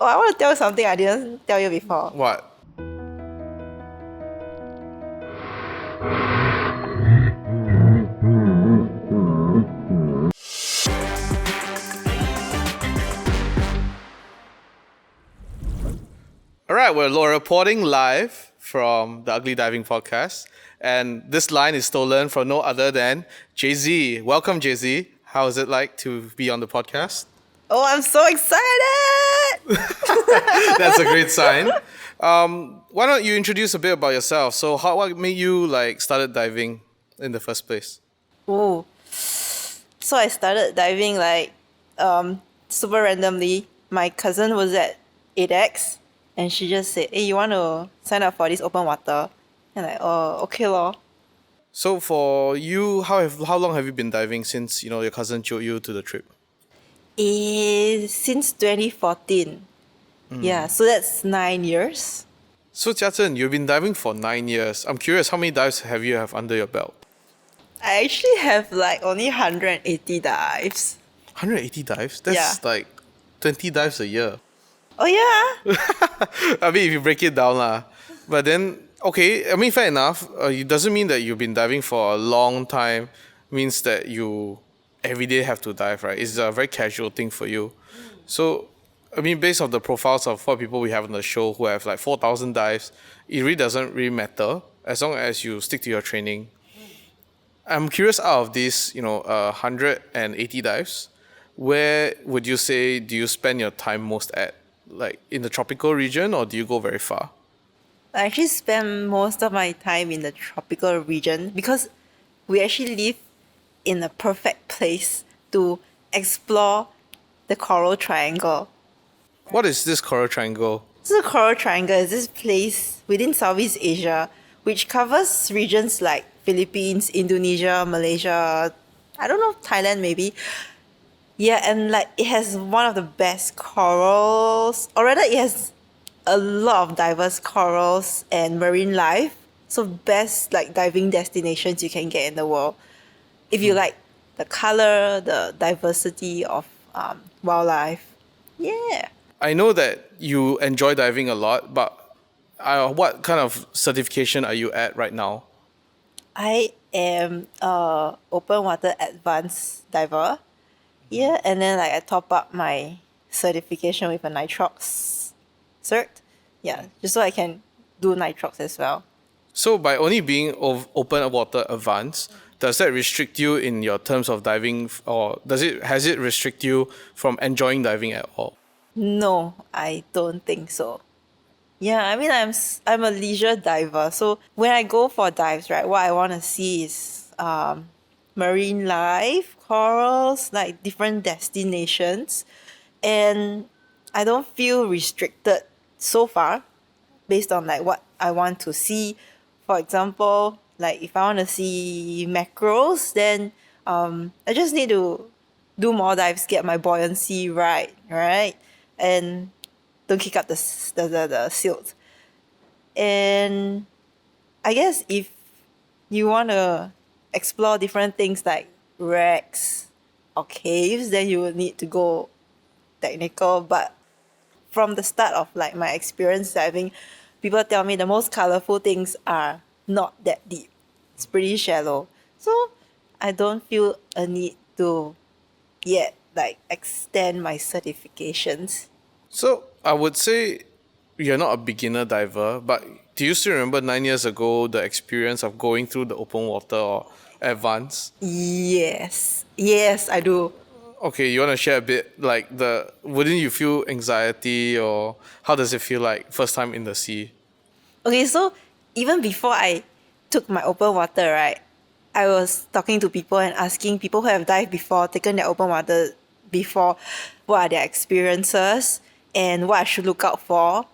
Oh, I want to tell you something I didn't tell you before. What? All right, we're reporting live from the Ugly Diving Podcast. And this line is stolen from no other than Jay-Z. Welcome, Jay-Z. How is it like to be on the podcast? Oh, I'm so excited! That's a great sign. Why don't you introduce a bit about yourself? So what made you started diving in the first place? Oh, so I started diving super randomly. My cousin was at edX and she just said, hey, you want to sign up for this open water? And oh, okay lor. So for you, how long have you been diving since your cousin showed you to the trip? Since 2014. Yeah, so that's 9 years. So Chia Zhen, you've been diving for 9 years. I'm curious, how many dives have you have under your belt? I actually have only 180 dives. 180 dives? That's 20 dives a year. Oh yeah? I mean, if you break it down lah. But then, okay, I mean, fair enough. It doesn't mean that you've been diving for a long time. It means that you every day have to dive, right? It's a very casual thing for you. So, I mean, based on the profiles of what people we have on the show who have 4,000 dives, it really doesn't really matter as long as you stick to your training. I'm curious, out of these, 180 dives, where would you say do you spend your time most at? In the tropical region, or do you go very far? I actually spend most of my time in the tropical region because we actually live in a perfect place to explore the Coral Triangle. What is this Coral Triangle? So the Coral Triangle is this place within Southeast Asia which covers regions like Philippines, Indonesia, Malaysia, I don't know, Thailand maybe. Yeah, and it has one of the best corals, or rather it has a lot of diverse corals and marine life. So best diving destinations you can get in the world. If you like the color, the diversity of wildlife. Yeah. I know that you enjoy diving a lot, but what kind of certification are you at right now? I am a open water advanced diver. Yeah, and then I top up my certification with a nitrox cert. Yeah, just so I can do nitrox as well. So by only being open water advanced, does that restrict you in your terms of diving, or has it restrict you from enjoying diving at all? No, I don't think so. Yeah, I mean I'm a leisure diver, so when I go for dives, right, what I want to see is marine life, corals, different destinations, and I don't feel restricted so far based on what I want to see. For example, if I want to see mackerels, then I just need to do more dives, get my buoyancy right, and don't kick up the silt. And I guess if you want to explore different things like wrecks or caves, then you will need to go technical. But from the start of my experience diving, people tell me the most colorful things are not that deep. It's pretty shallow. So I don't feel a need to yet extend my certifications. So I would say you're not a beginner diver, but do you still remember 9 years ago the experience of going through the open water or advanced? Yes, I do. Okay, you want to share a bit wouldn't you feel anxiety, or how does it feel like first time in the sea? Okay, so even before I took my open water, right, I was talking to people and asking people who have dived before, taken their open water before, what are their experiences and what I should look out for.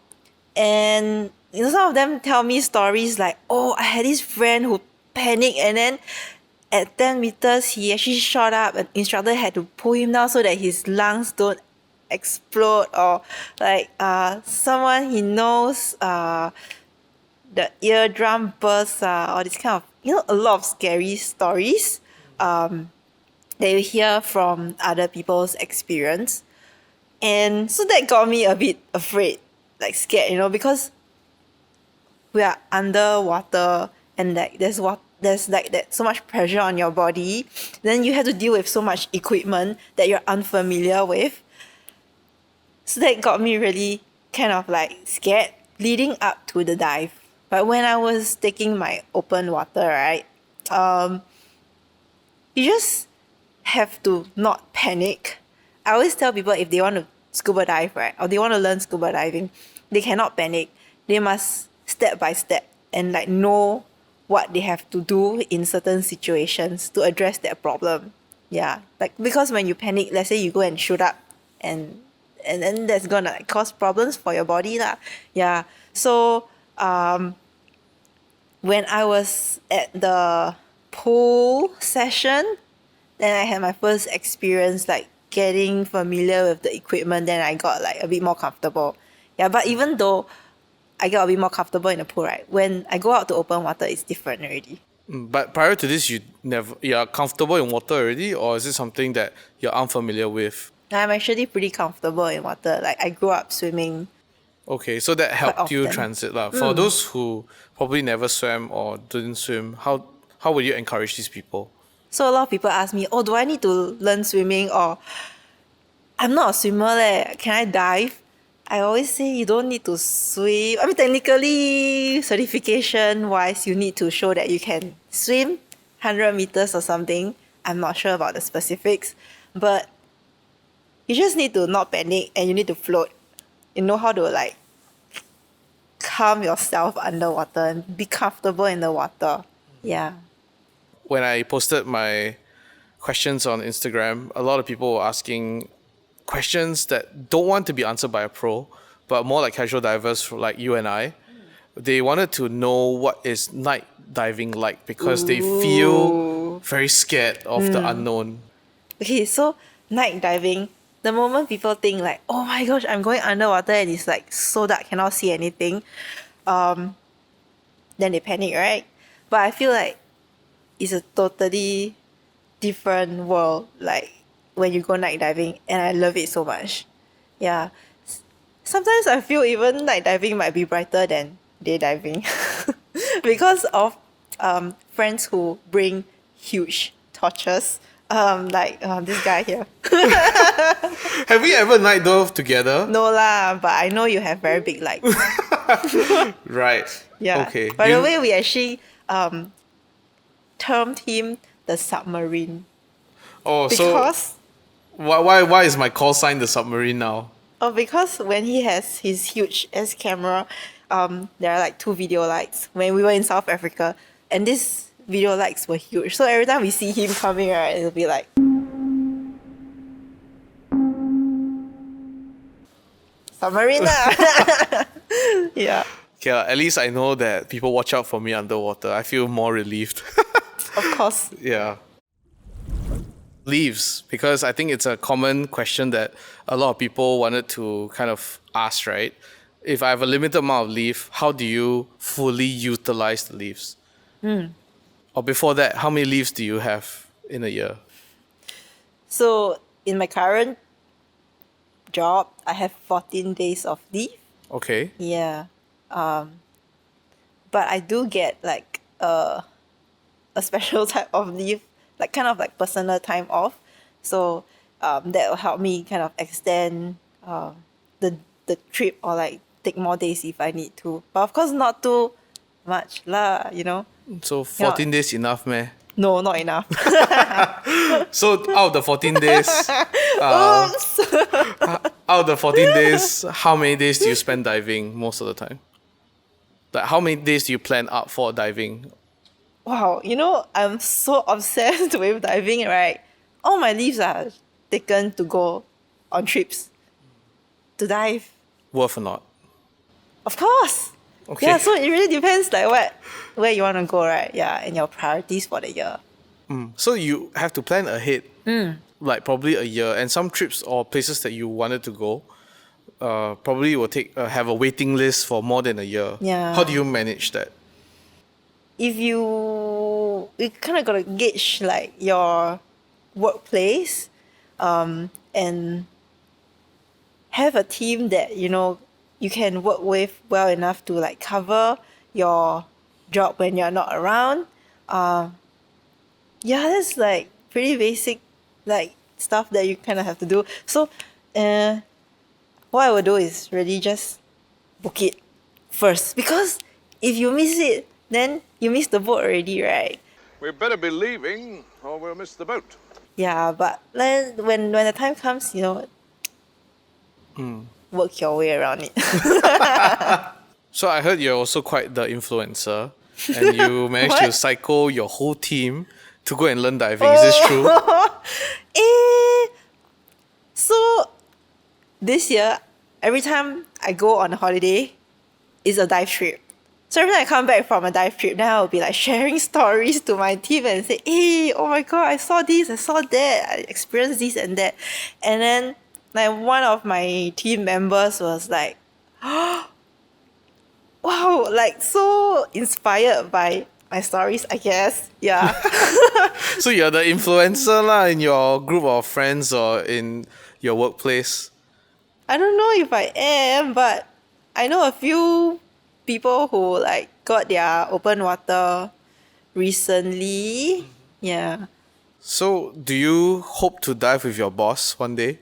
And some of them tell me stories oh, I had this friend who panicked and then at 10 meters he actually shot up, an instructor had to pull him down so that his lungs don't explode, or someone he knows the eardrum bursts, or this kind of a lot of scary stories that you hear from other people's experience. And so that got me a bit afraid, like scared, because we are underwater and like there's like that so much pressure on your body. Then you have to deal with so much equipment that you're unfamiliar with. So that got me really kind of like scared leading up to the dive. But when I was taking my open water, right, you just have to not panic. I always tell people if they want to scuba dive, right, or they want to learn scuba diving, they cannot panic. They must step by step and like know what they have to do in certain situations to address that problem. Yeah, like because when you panic, let's say you go and shoot up, and then that's gonna like, cause problems for your body lah. Yeah, so when I was at the pool session, then I had my first experience like getting familiar with the equipment. Then I got like a bit more comfortable. Yeah, but even though I got a bit more comfortable in the pool, right, when I go out to open water, it's different already. But prior to this, you're comfortable in water already, or is it something that you're unfamiliar with? I'm actually pretty comfortable in water. Like I grew up swimming Okay, so that quite helped you often. transit lah. For those who probably never swam or didn't swim, how would you encourage these people? So a lot of people ask me, oh, do I need to learn swimming, or I'm not a swimmer leh, can I dive? I always say you don't need to swim. I mean, technically, certification wise, you need to show that you can swim 100 meters or something. I'm not sure about the specifics, but you just need to not panic and you need to float. You know how to like calm yourself underwater and be comfortable in the water. Yeah. When I posted my questions on Instagram, a lot of people were asking questions that don't want to be answered by a pro, but more like casual divers like you and I. They wanted to know what is night diving like because they feel very scared of the unknown. Okay, so night diving, the moment people think like, oh my gosh, I'm going underwater and it's like so dark, cannot see anything, then they panic, right? But I feel like it's a totally different world, like when you go night diving, and I love it so much. Yeah. Sometimes I feel even night diving might be brighter than day diving because of friends who bring huge torches. This guy here. Have we ever night dove together? No lah, but I know you have very big lights. Right. Yeah. Okay. By the way, we actually termed him the submarine Oh, because so why is my call sign the submarine now? because when he has his huge S camera, there are like 2 video lights when we were in South Africa, and these video lights were huge. So every time we see him coming, right, it'll be like submarine lah. Yeah, Okay, at least I know that people watch out for me underwater. I feel more relieved. of course. Yeah. Leaves, because I think it's a common question that a lot of people wanted to kind of ask, right? If I have a limited amount of leave, how do you fully utilize the leaves? Or before that, how many leaves do you have in a year? So in my current job, I have 14 days of leave. Okay. Yeah. But I do get like a special type of leave, like kind of like personal time off. So that will help me kind of extend the trip, or like take more days if I need to. But of course not too much lah, So 14 days enough, meh? No, not enough. So out of the 14 days, Oops. out of the 14 days, how many days do you spend diving most of the time? Like how many days do you plan out for diving? Wow, I'm so obsessed with diving, right? All my leaves are taken to go on trips to dive. Worth or not? Of course. Okay. Yeah, so it really depends like where you want to go, right? Yeah, and your priorities for the year. So you have to plan ahead, like probably a year, and some trips or places that you wanted to go, probably will have a waiting list for more than a year. Yeah. How do you manage that? If you kind of gotta gauge like your workplace, and have a team that, you can work with well enough to like cover your job when you're not around. Yeah, that's like pretty basic like stuff that you kind of have to do. So what I would do is really just book it first, because if you miss it, then you miss the boat already, right? We better be leaving or we'll miss the boat. Yeah, but then when the time comes, work your way around it. So I heard you're also quite the influencer, and you managed to What? psycho your whole team to go and learn diving. Is this true? Eh, so this year, every time I go on a holiday, it's a dive trip. So every time I come back from a dive trip, then I'll be like sharing stories to my team and say, hey, oh my god, I saw this, I saw that, I experienced this and that. And then like one of my team members was like, wow, like so inspired by my stories, I guess. Yeah. So you're the influencer lah in your group of friends or in your workplace. I don't know if I am, but I know a few people who like got their open water recently. Yeah. So do you hope to dive with your boss one day?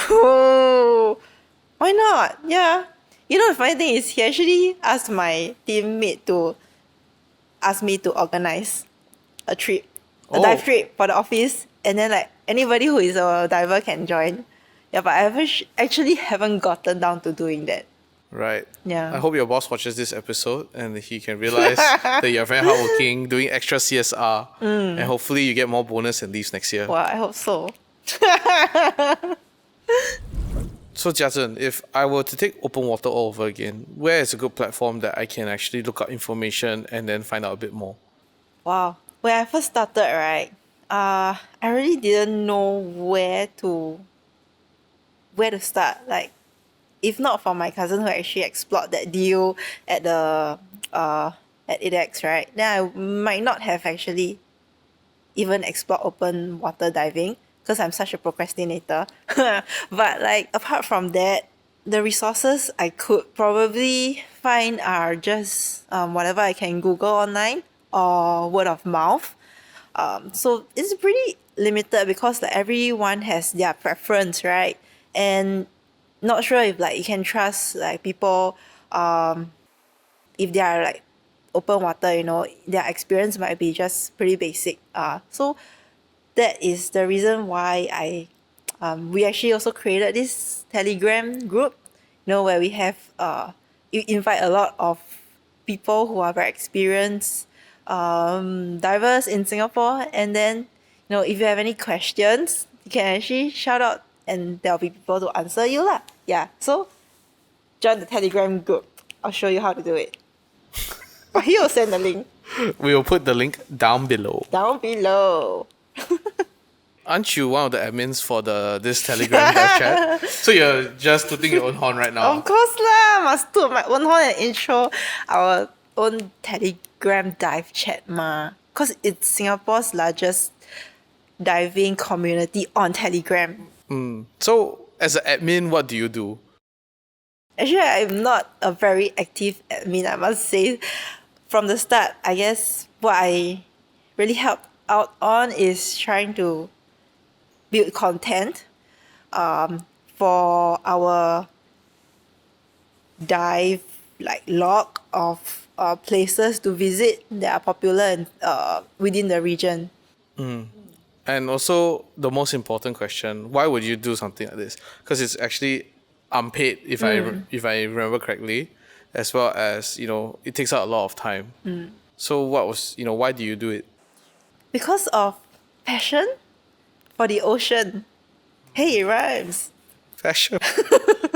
Oh, why not? Yeah. The funny thing is, he actually asked my teammate to ask me to organize a trip, a dive Oh. trip for the office, and then like anybody who is a diver can join. Yeah, but I actually haven't gotten down to doing that. Right. Yeah. I hope your boss watches this episode and he can realize that you're very hardworking, doing extra CSR, and hopefully you get more bonus and leaves next year. Well, I hope so. So Jia Zhen, if I were to take open water all over again, where is a good platform that I can actually look up information and then find out a bit more? Wow. When I first started, right, I really didn't know where to start. Like, if not for my cousin who actually explored that deal at the at edX, right, then I might not have actually even explored open water diving because I'm such a procrastinator. But like apart from that, the resources I could probably find are just whatever I can Google online or word of mouth. So it's pretty limited because like everyone has their preference, right? And not sure if like you can trust like people if they are like open water, their experience might be just pretty basic. So that is the reason why we actually also created this Telegram group, where we have you invite a lot of people who are very experienced divers in Singapore, and then if you have any questions, you can actually shout out and there'll be people to answer you lah. Yeah, so join the Telegram group. I'll show you how to do it. Or he'll send the link We will put the link down below. down below. Aren't you one of the admins for this Telegram dive chat? So you're just tooting your own horn right now. Of course lah, must toot my own horn and intro our own Telegram dive chat ma. Cause it's Singapore's largest diving community on Telegram. So as an admin, what do you do? Actually, I'm not a very active admin, I must say. From the start, I guess what I really helped out on is trying to build content for our dive like log of places to visit that are popular in, within the region. And also the most important question: why would you do something like this? Because it's actually unpaid, if I remember correctly, as well as it takes out a lot of time. So why do you do it? Because of passion for the ocean. Hey, it rhymes. Passion.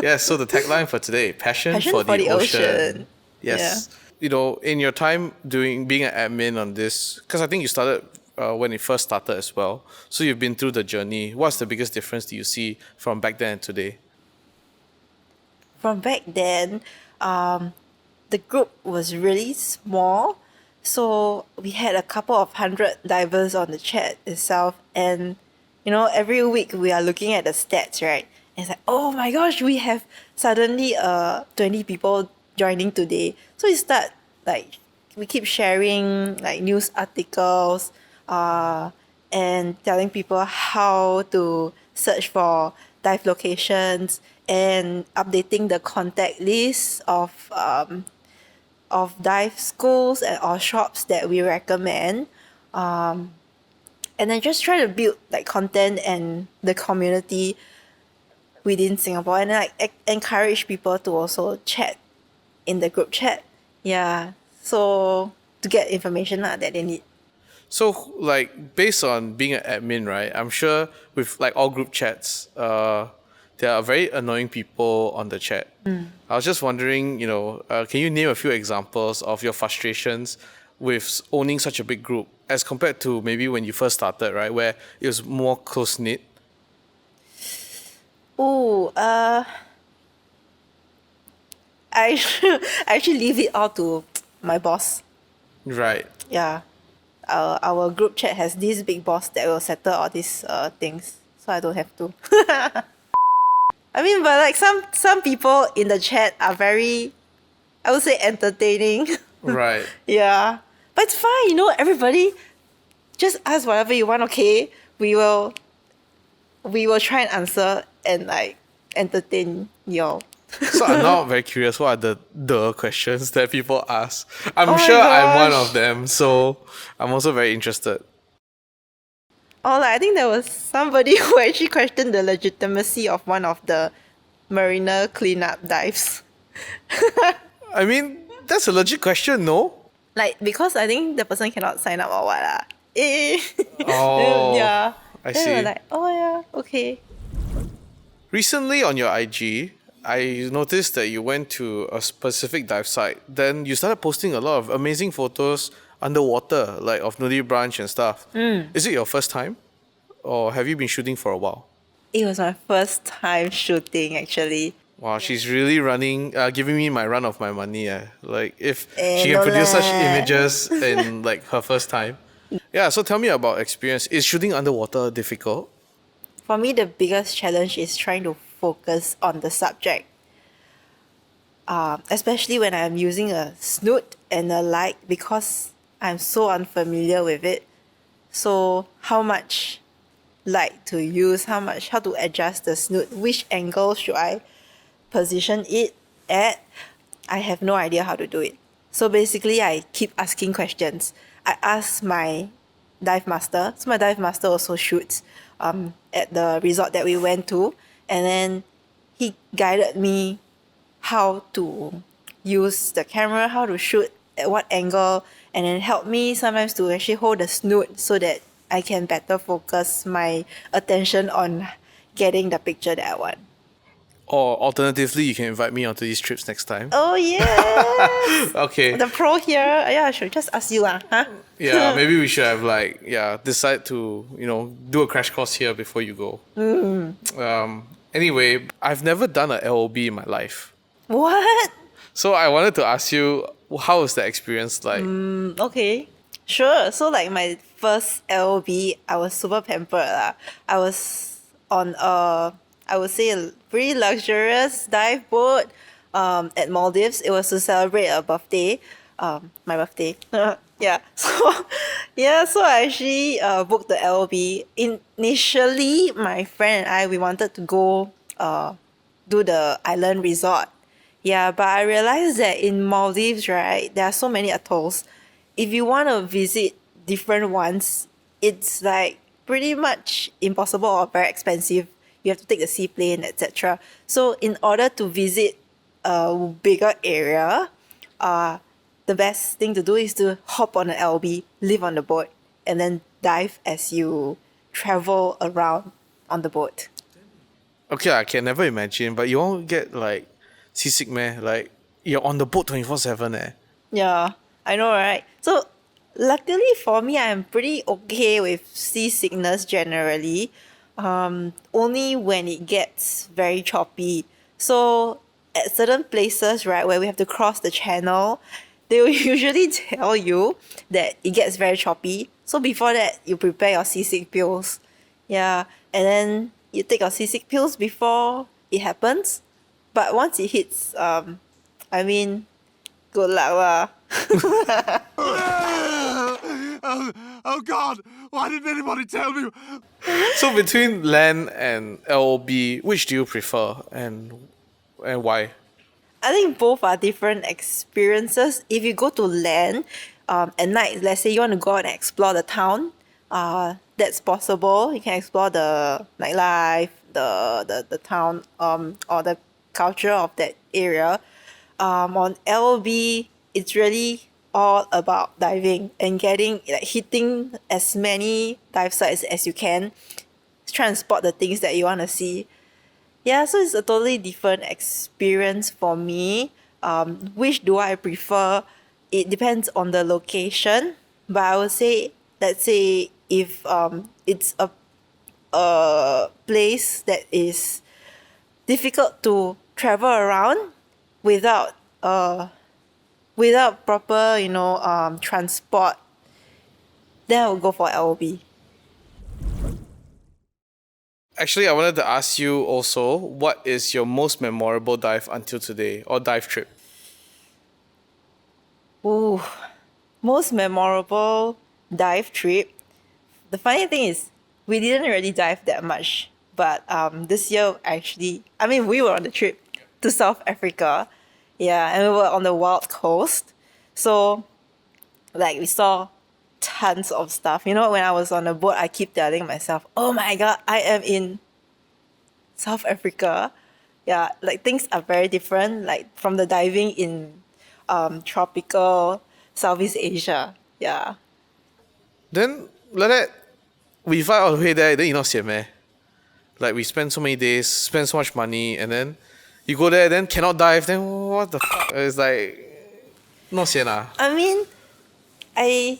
Yes. So the tagline for today: passion, Passion for for the the ocean. ocean. Yes. In your time being an admin on this, because I think you started when it first started as well. So you've been through the journey. What's the biggest difference do you see from back then and today? From back then, the group was really small. So we had a couple of hundred divers on the chat itself. And, every week we are looking at the stats, right? And it's like, oh my gosh, we have suddenly 20 people joining today. So we start like we keep sharing like news articles and telling people how to search for dive locations and updating the contact list of dive schools and or shops that we recommend. And then just try to build like content and the community within Singapore, and like encourage people to also chat in the group chat. Yeah. So to get information that they need. So, like, based on being an admin, right? I'm sure with like all group chats, there are very annoying people on the chat. I was just wondering, can you name a few examples of your frustrations with owning such a big group as compared to maybe when you first started, right? Where it was more close knit. Oh, I I actually leave it all to my boss. Right. Yeah. Our group chat has this big boss that will settle all these things. So I don't have to. I mean, but like some people in the chat are very, I would say, entertaining. Right. Yeah. But it's fine, everybody just ask whatever you want, okay? We will try and answer and like entertain y'all. So I'm now very curious. What are the questions that people ask? I'm Oh my sure I'm one gosh. of them, so I'm also very interested. Or like I think there was somebody who actually questioned the legitimacy of one of the marina cleanup dives. I mean, that's a legit question, no? Like because I think the person cannot sign up or what lah. Oh, Yeah. I Then we were see. like, oh yeah, okay. Recently on your IG, I noticed that you went to a specific dive site. Then you started posting a lot of amazing photos underwater, like of nudie branch and stuff. Is it your first time? Or have you been shooting for a while? It was my first time shooting actually. Wow, she's really giving me my run of my money. Like, if she can No produce such lah. images in like her first time. Yeah, so tell me about experience. Is shooting underwater difficult? For me, the biggest challenge is trying to focus on the subject. Especially when I'm using a snoot and a light because I'm so unfamiliar with it. So how much light to use, how to adjust the snoot, which angle should I position it at? I have no idea how to do it. So basically I keep asking questions. I ask my dive master. So my dive master also shoots at the resort that we went to, and then he guided me how to use the camera, how to shoot at what angle, and then help me sometimes to actually hold the snoot so that I can better focus my attention on getting the picture that I want. Or alternatively, you can invite me onto these trips next time. Oh yes, Okay. the pro here. Yeah, I should just ask you huh? Yeah, maybe we should have decide to, do a crash course here before you go. Anyway, I've never done a LOB in my life. What? So I wanted to ask you, how was the experience like? Okay, sure. So like my first LOB, I was super pampered lah. I was on I would say a pretty luxurious dive boat at Maldives. It was to celebrate a birthday, my birthday. Yeah. So I actually booked the LOB. Initially, my friend and I, we wanted to go do the island resort. Yeah, but I realized that in Maldives, right, there are so many atolls. If you want to visit different ones, it's like pretty much impossible or very expensive. You have to take the seaplane, etc. So in order to visit a bigger area, the best thing to do is to hop on an LB, live on the boat, and then dive as you travel around on the boat. Okay, I can never imagine, but you won't get like seasick, meh? Like, you're on the boat 24/7, eh? Yeah, I know, right? So, luckily for me, I'm pretty okay with seasickness generally. Only when it gets very choppy. So, at certain places, right, where we have to cross the channel, they will usually tell you that it gets very choppy. So, before that, you prepare your seasick pills. Yeah, and then you take your seasick pills before it happens. But once it hits, I mean, good luck lah. Oh God! Why didn't anybody tell me? So between land and LOB, which do you prefer and why? I think both are different experiences. If you go to land, at night, let's say you want to go out and explore the town, that's possible. You can explore the nightlife, the town, or the culture of that area. On LOB, it's really all about diving and hitting as many dive sites as you can, try and spot the things that you want to see. Yeah, so it's a totally different experience for me. Which do I prefer? It depends on the location, but I would say, let's say if it's a place that is difficult to travel around without proper transport, then I would go for LOB. Actually, I wanted to ask you also, what is your most memorable dive until today or dive trip? Ooh, most memorable dive trip. The funny thing is, we didn't really dive that much, but this year actually, I mean, we were on the trip to South Africa, yeah, and we were on the wild coast, so like we saw tons of stuff. You know, when I was on the boat, I keep telling myself, "Oh my God, I am in South Africa." Yeah, like things are very different, like from the diving in tropical Southeast Asia. Yeah. Then, like that, we fly all the way there, then you not sian meh? Like, we spend so many days, spend so much money, and then you go there, then cannot dive, then what the fuck? It's like, not sian ah. I mean, I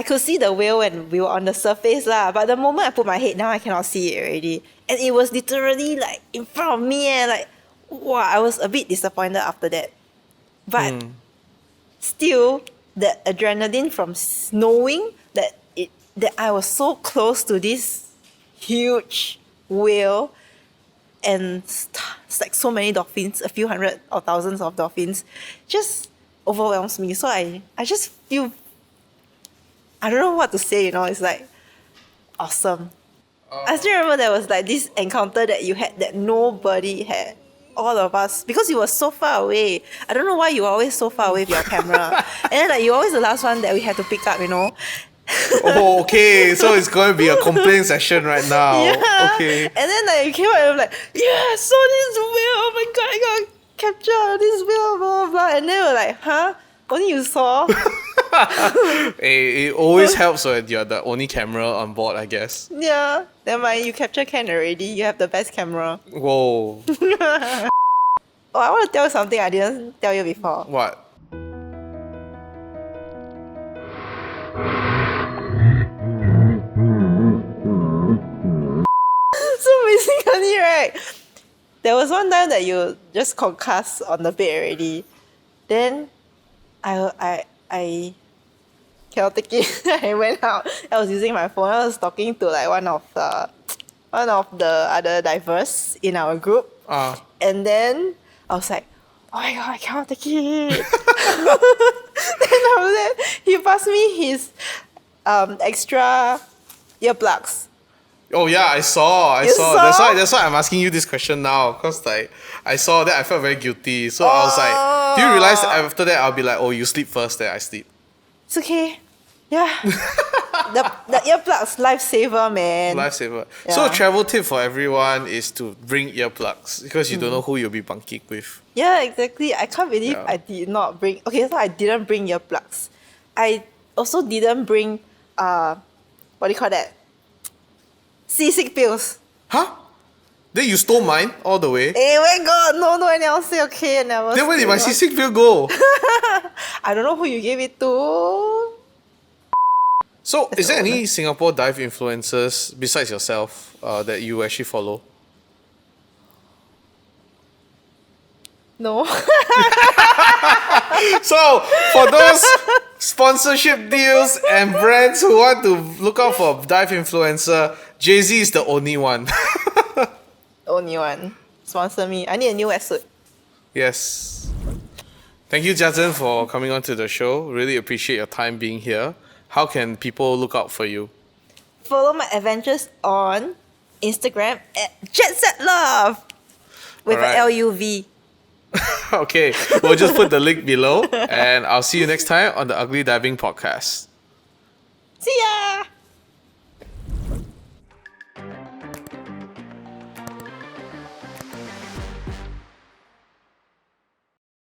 could see the whale when we were on the surface lah, but the moment I put my head down, I cannot see it already. And it was literally like in front of me, and like, wow, I was a bit disappointed after that. But still, the adrenaline from knowing that I was so close to this huge whale, and it's like so many dolphins, a few hundred or thousands of dolphins, just overwhelms me. So I just feel, I don't know what to say, it's like awesome. I still remember there was like this encounter that you had that nobody had. All of us, because you were so far away. I don't know why you were always so far away with your camera. And then like you're always the last one that we had to pick up, Oh, okay. So it's going to be a complaint session right now. Yeah. Okay. And then like you came out and I'm like, yeah, so this whale, oh my God, I got capture this whale, blah, blah, blah. And then we're like, huh? Only you saw? Hey, it always helps when you're the only camera on board, I guess. Yeah. Never mind, you capture Ken already. You have the best camera. Whoa. Oh, I want to tell you something I didn't tell you before. What? So basically, right, there was one time that you just concussed on the bed already. Then I cannot take it. I went out. I was using my phone. I was talking to like one of the other divers in our group. And then I was like, oh my God, I cannot take it. Then after that, he passed me his extra earplugs. Oh yeah, I saw. You saw? That's why I'm asking you this question now. Cause like I saw that, I felt very guilty. So I was like, do you realize after that I'll be like, oh, you sleep first, then I sleep. It's okay. Yeah. the earplugs, lifesaver, man. Lifesaver. Yeah. So a travel tip for everyone is to bring earplugs because you don't know who you'll be bunking with. Yeah, exactly. I can't believe Yeah. I did not bring. Okay, so I didn't bring earplugs. I also didn't bring what do you call that? Seasick pills. Huh? Then you stole mine all the way. Hey, where God? No one else say okay. I never. Then where did my steal. seasick pill go? I don't know who you gave it to. So, is there any Singapore dive influencers besides yourself that you actually follow? No. So, for those sponsorship deals and brands who want to look out for dive influencer, Jay-Z is the only one. Only one. Sponsor me. I need a new wetsuit. Yes. Thank you, Jia Zhen, for coming on to the show. Really appreciate your time being here. How can people look out for you? Follow my adventures on Instagram at Jet Set Love with Alright. an LUV. Okay, we'll just put the link below, and I'll see you next time on the Ugly Diving Podcast. See ya!